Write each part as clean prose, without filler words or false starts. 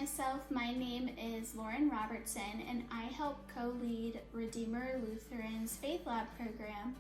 myself, my name is Robertson, and I help co-lead Redeemer Lutheran's Faithlab program.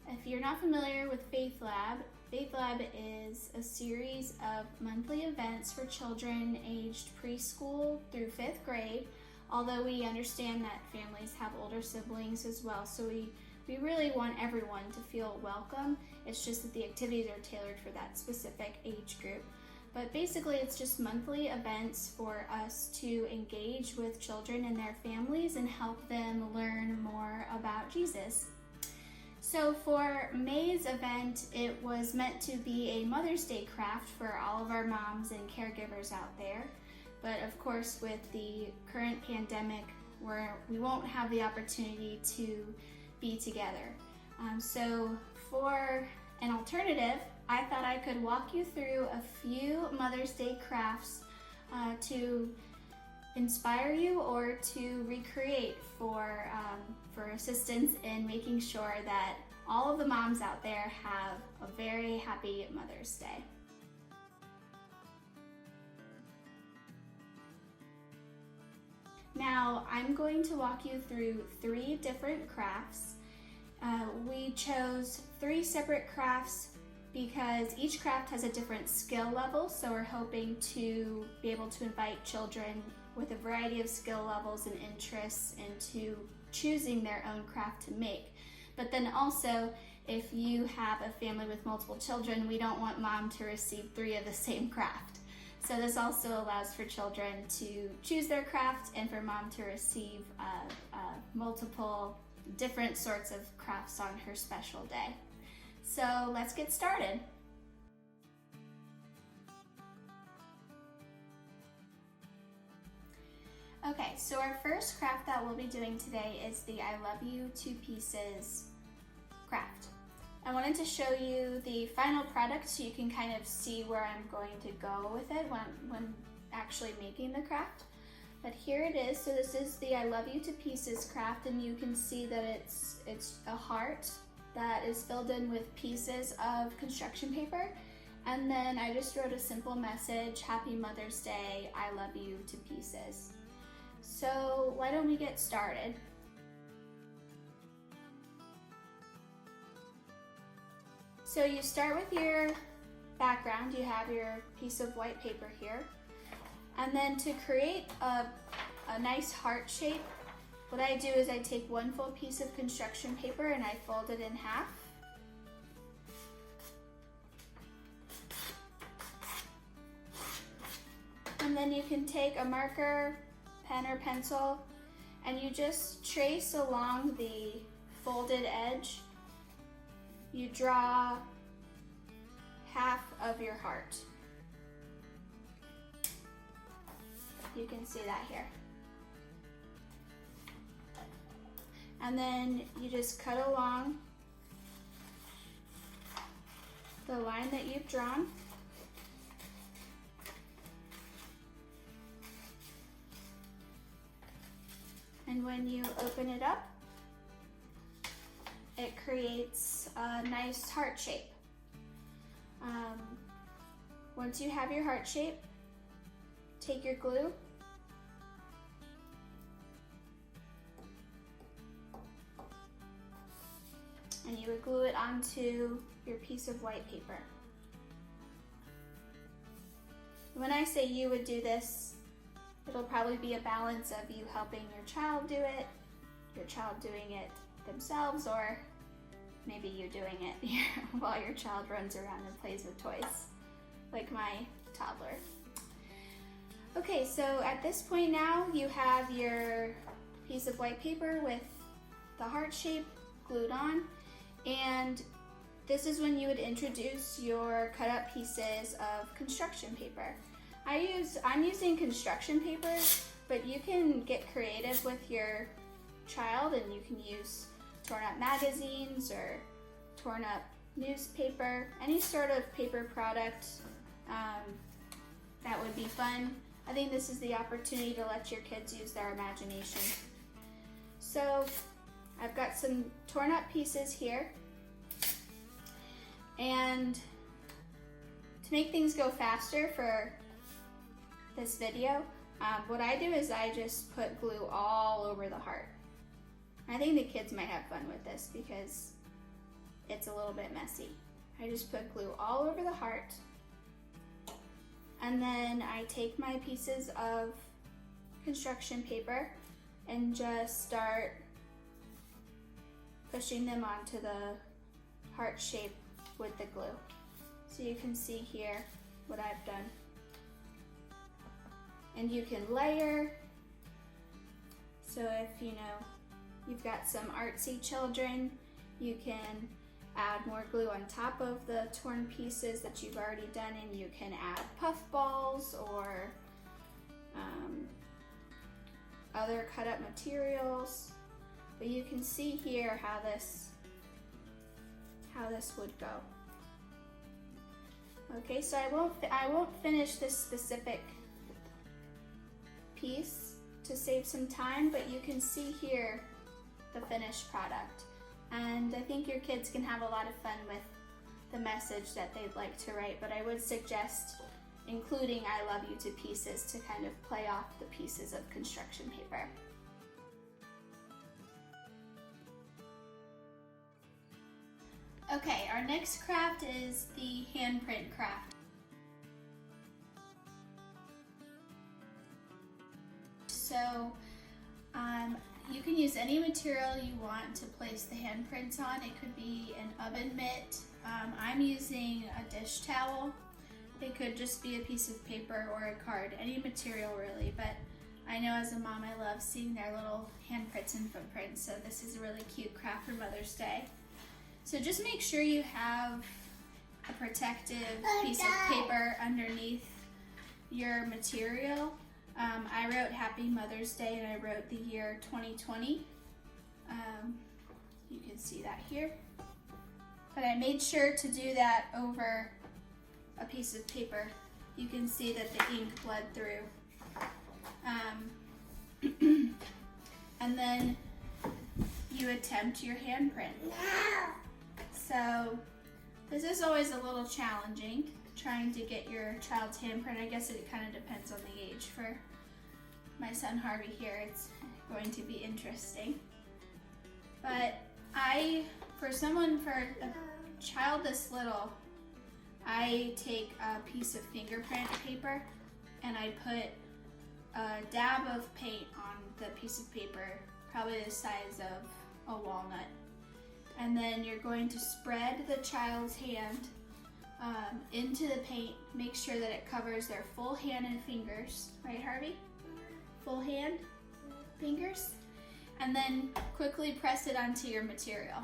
If you're not familiar with Faithlab, Faithlab is a series of monthly events for children aged preschool through 5th grade, although we understand that families have older siblings as well, so we really want everyone to feel welcome. It's just that the activities are tailored for that specific age group. But basically it's just monthly events for us to engage with children and their families and help them learn more about Jesus. So for May's event, it was meant to be a Mother's Day craft for all of our moms and caregivers out there. But of course, with the current pandemic, we won't have the opportunity to be together. So for an alternative, I thought I could walk you through a few Mother's Day crafts to inspire you or to recreate for assistance in making sure that all of the moms out there have a very happy Mother's Day. Now, I'm going to walk you through 3 different crafts. We chose 3 separate crafts because each craft has a different skill level, so we're hoping to be able to invite children with a variety of skill levels and interests into choosing their own craft to make. But then also, if you have a family with multiple children, we don't want mom to receive 3 of the same craft. So this also allows for children to choose their craft and for mom to receive multiple different sorts of crafts on her special day. So let's get started. Okay, so our first craft that we'll be doing today is the I Love You 2 Pieces craft. I wanted to show you the final product so you can kind of see where I'm going to go with it when actually making the craft. But here it is. So this is the I Love You 2 Pieces craft, and you can see that it's a heart that is filled in with pieces of construction paper. And then I just wrote a simple message, Happy Mother's Day, I love you 2 pieces. So why don't we get started? So you start with your background. You have your piece of white paper here. And then to create a nice heart shape, what I do is I take 1 full piece of construction paper and I fold it in half. And then you can take a marker, pen or pencil, and you just trace along the folded edge. You draw half of your heart. You can see that here. And then you just cut along the line that you've drawn. And when you open it up, it creates a nice heart shape. Once you have your heart shape, take your glue and you would glue it onto your piece of white paper. When I say you would do this, it'll probably be a balance of you helping your child do it, your child doing it themselves, or maybe you doing it while your child runs around and plays with toys, like my toddler. Okay, so at this point now, you have your piece of white paper with the heart shape glued on, and this is when you would introduce your cut up pieces of construction paper. I'm using construction paper, but you can get creative with your child and you can use torn up magazines or torn up newspaper, any sort of paper product that would be fun. I think this is the opportunity to let your kids use their imagination. So I've got some torn up pieces here, and to make things go faster for this video, What I do is I just put glue all over the heart. I think the kids might have fun with this because it's a little bit messy. I just put glue all over the heart. And then I take my pieces of construction paper and just start pushing them onto the heart shape with the glue. So you can see here what I've done. And you can layer. So if you've got some artsy children, you can add more glue on top of the torn pieces that you've already done, and you can add puff balls or other cut up materials. But you can see here how this would go. Okay, so I won't finish this specific piece to save some time, but you can see here the finished product. And I think your kids can have a lot of fun with the message that they'd like to write, but I would suggest including I love you to pieces to kind of play off the pieces of construction paper. Okay, our next craft is the handprint craft. So you can use any material you want to place the handprints on. It could be an oven mitt. I'm using a dish towel. It could just be a piece of paper or a card, any material really, but I know as a mom I love seeing their little handprints and footprints, so this is a really cute craft for Mother's Day. So just make sure you have a protective piece of paper underneath your material. I wrote Happy Mother's Day and I wrote the year 2020. You can see that here. But I made sure to do that over a piece of paper. You can see that the ink bled through. And then you attempt your handprint. So this is always a little challenging, trying to get your child's handprint. I guess it kind of depends on the age. For my son Harvey here, it's going to be interesting. But for a child this little, I take a piece of fingerprint paper and I put a dab of paint on the piece of paper, probably the size of a walnut. And then you're going to spread the child's hand into the paint. Make sure that it covers their full hand and fingers. Right, Harvey? Full hand, fingers. And then quickly press it onto your material.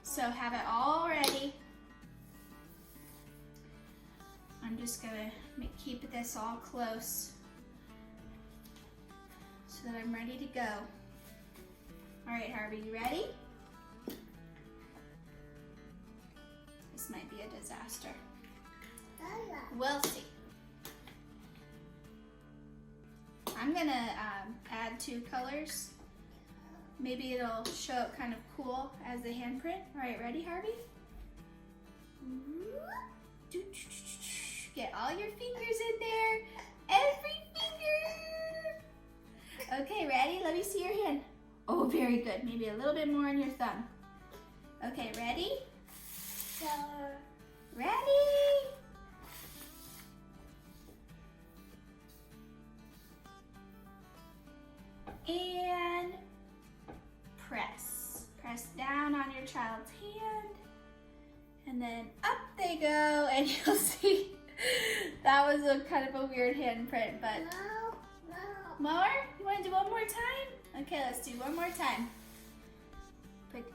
So have it all ready. I'm just gonna keep this all close so that I'm ready to go. All right, Harvey, you ready? This might be a disaster. We'll see. I'm gonna add 2 colors. Maybe it'll show up kind of cool as a handprint. All right, ready, Harvey? Get all your fingers in there. Every finger. Okay, ready? Let me see your hand. Oh, very good. Maybe a little bit more on your thumb. Okay, ready? Ready? And press. Press down on your child's hand. And then up they go. And you'll see that was a kind of a weird handprint, but No. more? You want to do one more time? Okay, let's do one more time.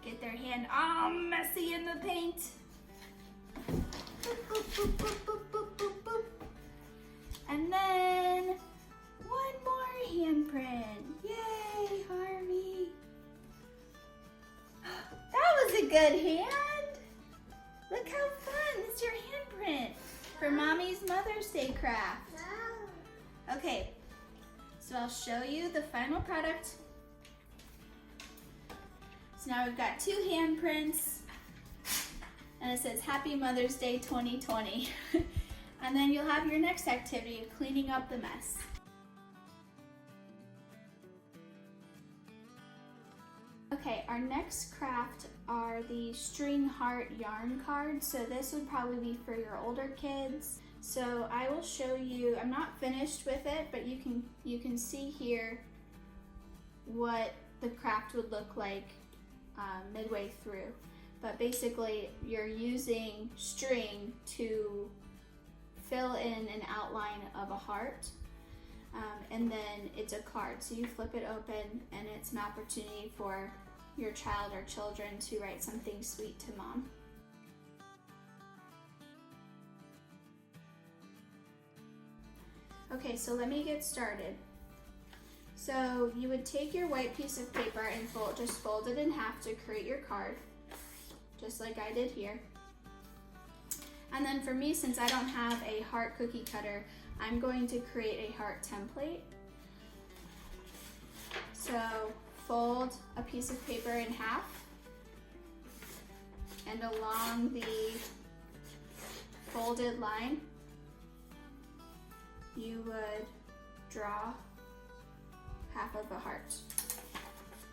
Get their hand all messy in the paint. Boop, boop, boop, boop, boop, boop, boop, boop. And then one more handprint. Yay, Harvey. That was a good hand. Look how fun. It's your handprint for Mommy's Mother's Day craft. Okay, so I'll show you the final product. So now we've got 2 handprints, and it says Happy Mother's Day 2020. And then you'll have your next activity of cleaning up the mess. Okay, our next craft are the string heart yarn cards. So this would probably be for your older kids. So I will show you, I'm not finished with it, but you can see here what the craft would look like midway through. But basically you're using string to fill in an outline of a heart. And then it's a card, so you flip it open and it's an opportunity for your child or children to write something sweet to mom. Okay, so let me get started. So you would take your white piece of paper and just fold it in half to create your card, just like I did here. And then for me, since I don't have a heart cookie cutter, I'm going to create a heart template. So fold a piece of paper in half, and along the folded line, you would draw half of a heart,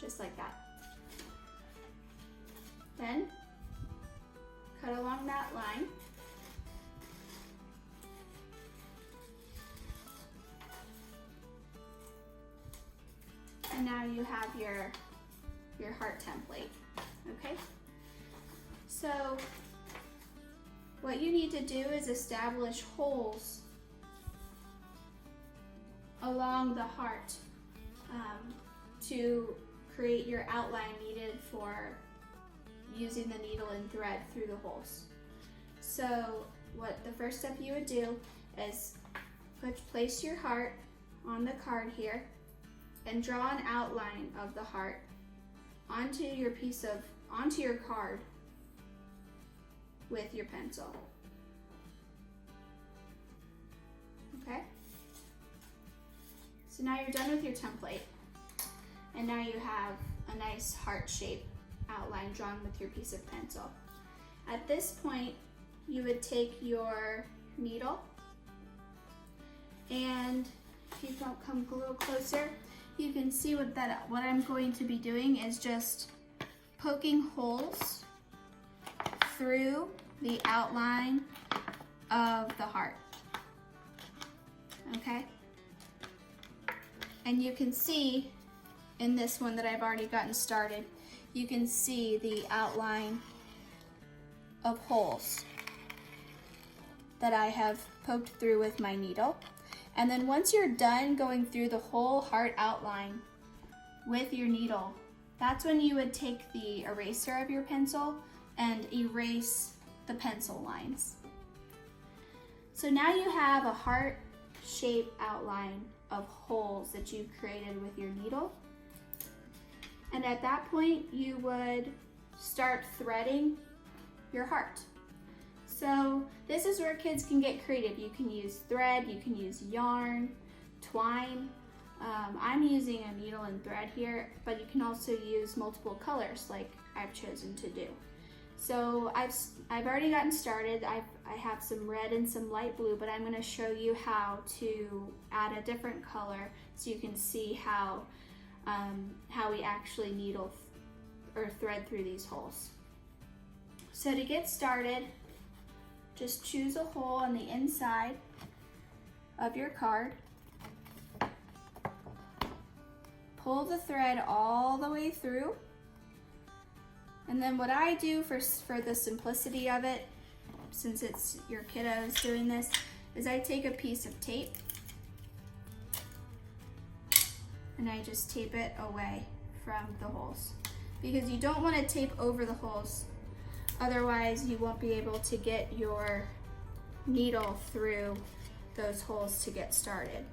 just like that. Then cut along that line. And now you have your heart template, okay? So what you need to do is establish holes along the heart to create your outline needed for using the needle and thread through the holes. So what the first step you would do is place your heart on the card here and draw an outline of the heart onto your card with your pencil. Okay? So now you're done with your template, and now you have a nice heart shape outline drawn with your piece of pencil. At this point, you would take your needle, and if you don't come a little closer, you can see what I'm going to be doing is just poking holes through the outline of the heart. Okay? And you can see in this one that I've already gotten started, you can see the outline of holes that I have poked through with my needle. And then once you're done going through the whole heart outline with your needle, that's when you would take the eraser of your pencil and erase the pencil lines. So now you have a heart-shaped outline of holes that you've created with your needle. And at that point, you would start threading your heart. So this is where kids can get creative. You can use thread, you can use yarn, twine. I'm using a needle and thread here, but you can also use multiple colors like I've chosen to do. So I've already gotten started. I have some red and some light blue, but I'm going to show you how to add a different color so you can see how we actually needle or thread through these holes. So to get started, just choose a hole on the inside of your card. Pull the thread all the way through. And then what I do for the simplicity of it, since it's your kiddos doing this, is I take a piece of tape and I just tape it away from the holes. Because you don't want to tape over the holes, otherwise you won't be able to get your needle through those holes to get started.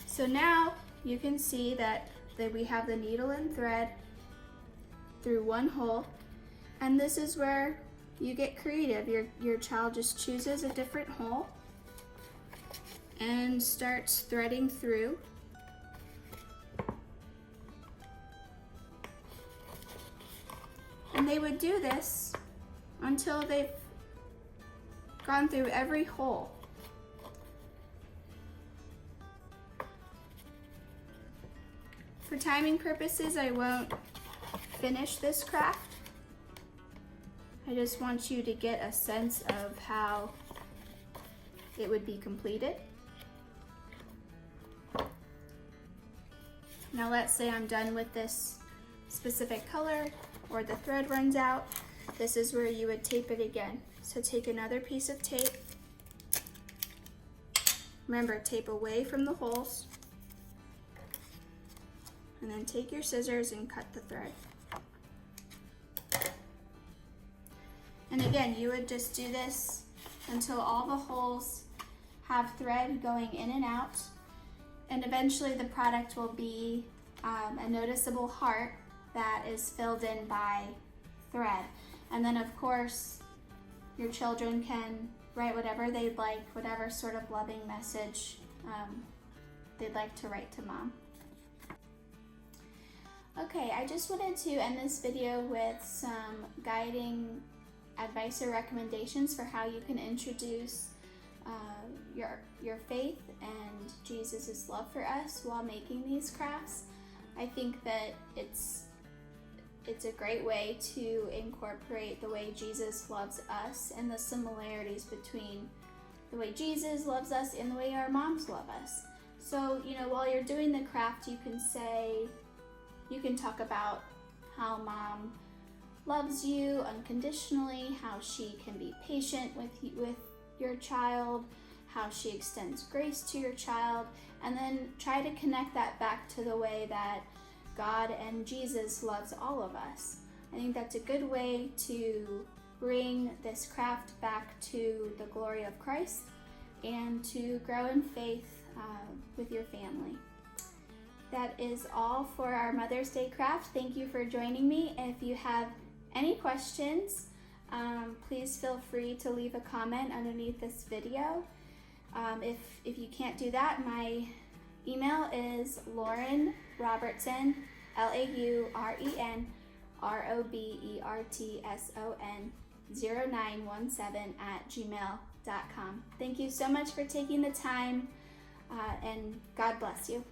So now you can see that we have the needle and thread through one hole, and this is where you get creative. Your child just chooses a different hole and starts threading through. And they would do this until they've gone through every hole. For timing purposes, I won't finish this craft, I just want you to get a sense of how it would be completed. Now let's say I'm done with this specific color or the thread runs out. This is where you would tape it again. So take another piece of tape. Remember, tape away from the holes. And then take your scissors and cut the thread. And again, you would just do this until all the holes have thread going in and out. And eventually the product will be a noticeable heart that is filled in by thread. And then of course, your children can write whatever they'd like, whatever sort of loving message they'd like to write to mom. Okay, I just wanted to end this video with some guiding advice or recommendations for how you can introduce your faith and Jesus' love for us while making these crafts. I think that it's a great way to incorporate the way Jesus loves us and the similarities between the way Jesus loves us and the way our moms love us. So, while you're doing the craft, you can talk about how mom loves you unconditionally, how she can be patient with your child, how she extends grace to your child, and then try to connect that back to the way that God and Jesus loves all of us. I think that's a good way to bring this craft back to the glory of Christ and to grow in faith with your family. That is all for our Mother's Day craft. Thank you for joining me. If you have any questions, please feel free to leave a comment underneath this video. If you can't do that, my email is Lauren Robertson, LaurenRobertson 0917 @gmail.com. Thank you so much for taking the time, and God bless you.